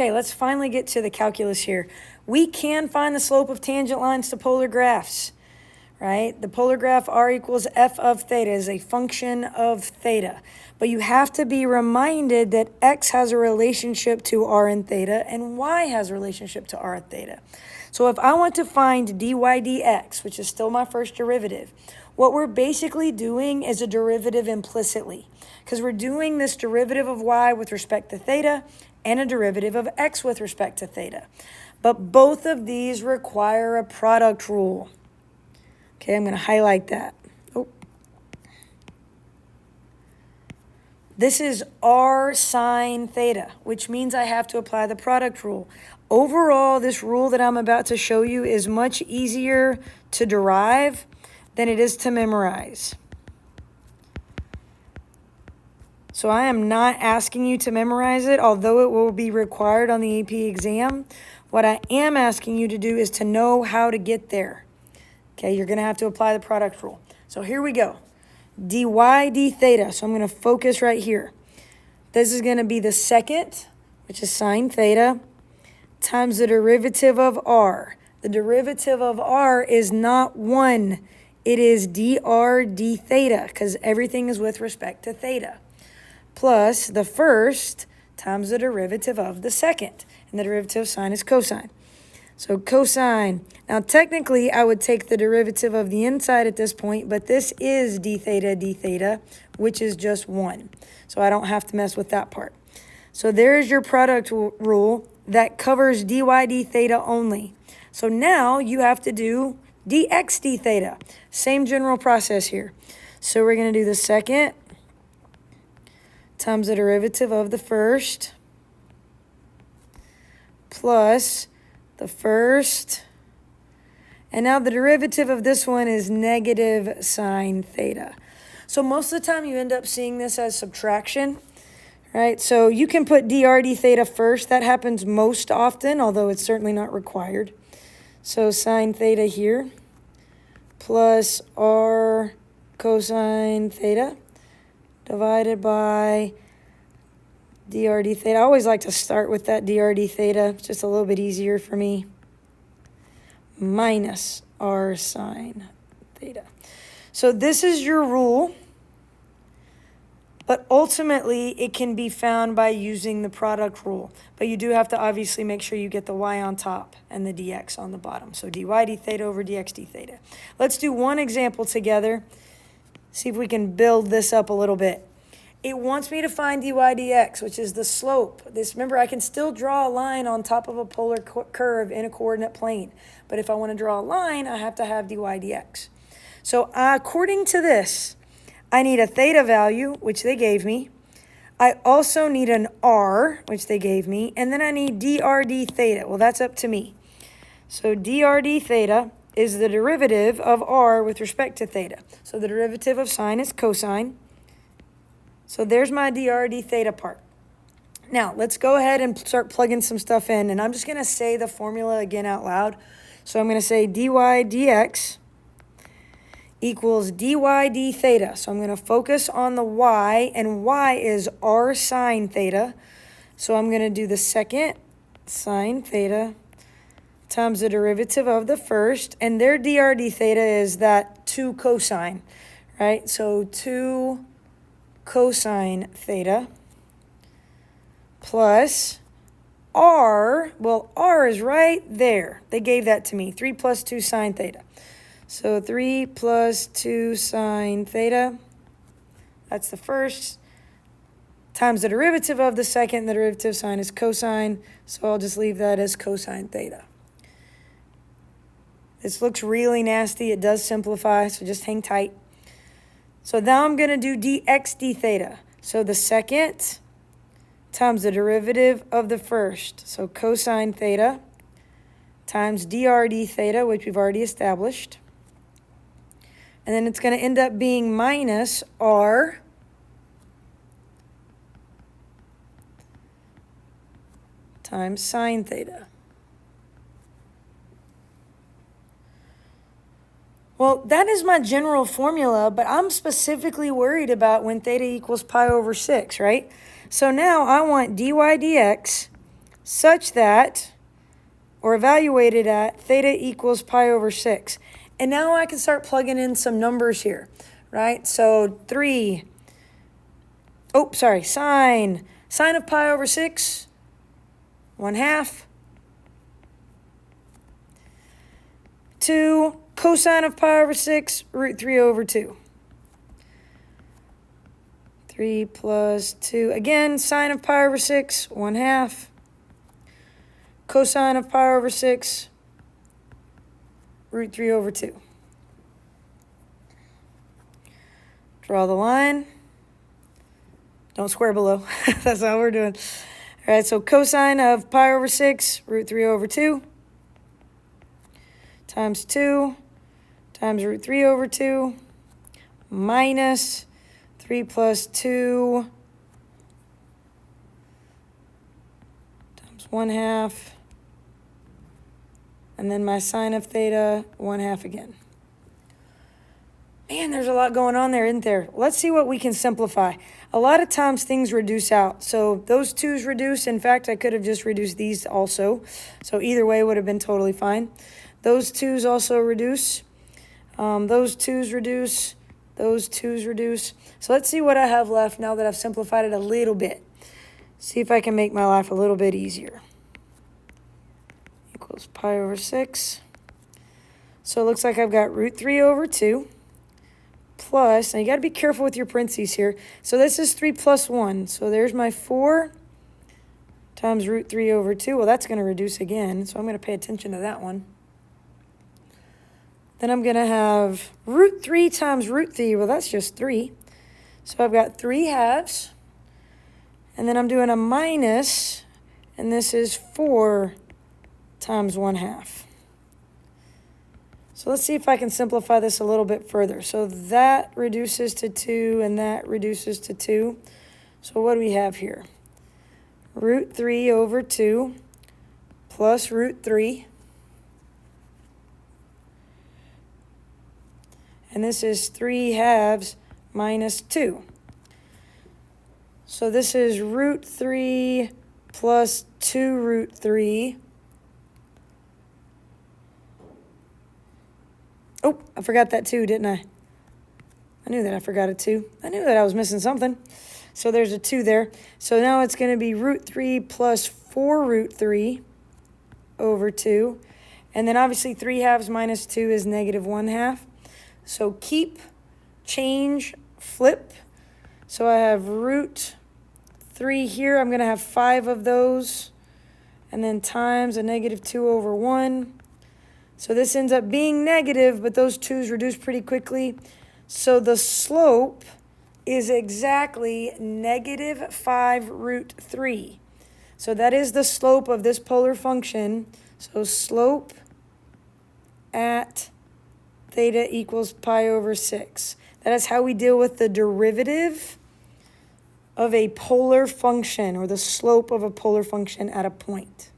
Okay, let's finally get to the calculus here. We can find the slope of tangent lines to polar graphs, right? The polar graph r equals f of theta is a function of theta. But you have to be reminded that x has a relationship to r and theta, and y has a relationship to r and theta. So if I want to find dy dx, which is still my first derivative, what we're basically doing is a derivative implicitly, because we're doing this derivative of y with respect to theta and a derivative of x with respect to theta. But both of these require a product rule. Okay, I'm going to highlight that. This is r sine theta, which means I have to apply the product rule. Overall, this rule that I'm about to show you is much easier to derive than it is to memorize. So I am not asking you to memorize it, although it will be required on the AP exam. What I am asking you to do is to know how to get there. Okay, you're going to have to apply the product rule. So here we go. dy d theta. So I'm going to focus right here. This is going to be the second, which is sine theta, times the derivative of r. The derivative of r is not 1. It is dr d theta, because everything is with respect to theta, plus the first times the derivative of the second. And the derivative of sine is cosine. So cosine. Now technically I would take the derivative of the inside at this point, but this is d theta, which is just 1. So I don't have to mess with that part. So there is your product rule that covers dy d theta only. So now you have to do dx d theta. Same general process here. So we're going to do the second times the derivative of the first plus the first. And now the derivative of this one is negative sine theta. So most of the time you end up seeing this as subtraction, right? So you can put dr d theta first. That happens most often, although it's certainly not required. So sine theta here plus r cosine theta divided by dr d theta. I always like to start with that dr d theta. It's just a little bit easier for me. Minus r sine theta. So this is your rule, but ultimately it can be found by using the product rule. But you do have to obviously make sure you get the y on top and the dx on the bottom. So dy d theta over dx d theta. Let's do one example together. See if we can build this up a little bit. It wants me to find dy dx, which is the slope. Remember, I can still draw a line on top of a polar curve in a coordinate plane. But if I want to draw a line, I have to have dy dx. So according to this, I need a theta value, which they gave me. I also need an r, which they gave me. And then I need dr d theta. Well, that's up to me. So dr d theta is the derivative of r with respect to theta. So the derivative of sine is cosine. So there's my dr d theta part. Now, let's go ahead and start plugging some stuff in. And I'm just going to say the formula again out loud. So I'm going to say dy dx equals dy d theta. So I'm going to focus on the y, and y is r sine theta. So I'm going to do the second sine theta times the derivative of the first. And their dr d theta is that 2 cosine, right? So 2 cosine theta plus r, well, r is right there. They gave that to me, 3 plus 2 sine theta. So 3 plus 2 sine theta, that's the first, times the derivative of the second. The derivative of sine is cosine, so I'll just leave that as cosine theta. This looks really nasty. It does simplify, so just hang tight. So now I'm going to do dx d theta. So the second times the derivative of the first. So cosine theta times dr d theta, which we've already established. And then it's going to end up being minus r times sine theta. Well, that is my general formula, but I'm specifically worried about when theta equals pi over 6, right? So now I want dy dx such that, or evaluated at, theta equals pi over 6. And now I can start plugging in some numbers here, right? So sine of pi over 6, 1/2. 2, cosine of pi over 6, root 3 over 2. 3 plus 2, again, sine of pi over 6, 1/2. Cosine of pi over 6, root 3 over 2. Draw the line. Don't square below. That's all we're doing. All right, so cosine of pi over 6, root 3 over 2, times 2 times root 3 over 2, minus 3 plus 2 times 1/2, and then my sine of theta, 1/2 again. Man, there's a lot going on there, isn't there? Let's see what we can simplify. A lot of times things reduce out. So those 2's reduce. In fact, I could have just reduced these also. So either way would have been totally fine. Those 2's also reduce. Those 2's reduce. Those 2's reduce. So let's see what I have left now that I've simplified it a little bit. See if I can make my life a little bit easier. Equals pi over 6. So it looks like I've got root 3 over 2 plus, now you got to be careful with your parentheses here. So this is 3 plus 1. So there's my 4 times root 3 over 2. Well, that's going to reduce again, so I'm going to pay attention to that one. Then I'm going to have root 3 times root 3. Well, that's just 3. So I've got 3/2. And then I'm doing a minus, and this is 4 times 1/2. So let's see if I can simplify this a little bit further. So that reduces to 2, and that reduces to 2. So what do we have here? Root 3 over 2 plus root 3. And this is 3/2 minus 2. So this is root 3 plus 2 root 3. Oh, I forgot that 2, didn't I? I knew that I forgot a 2. I knew that I was missing something. So there's a 2 there. So now it's going to be root 3 plus 4 root 3 over 2. And then obviously 3/2 minus 2 is negative 1/2. So keep, change, flip. So I have root 3 here. I'm going to have 5 of those. And then times a negative 2 over 1. So this ends up being negative, but those 2's reduce pretty quickly. So the slope is exactly negative 5 root 3. So that is the slope of this polar function. So slope at theta equals pi over 6. That is how we deal with the derivative of a polar function, or the slope of a polar function at a point.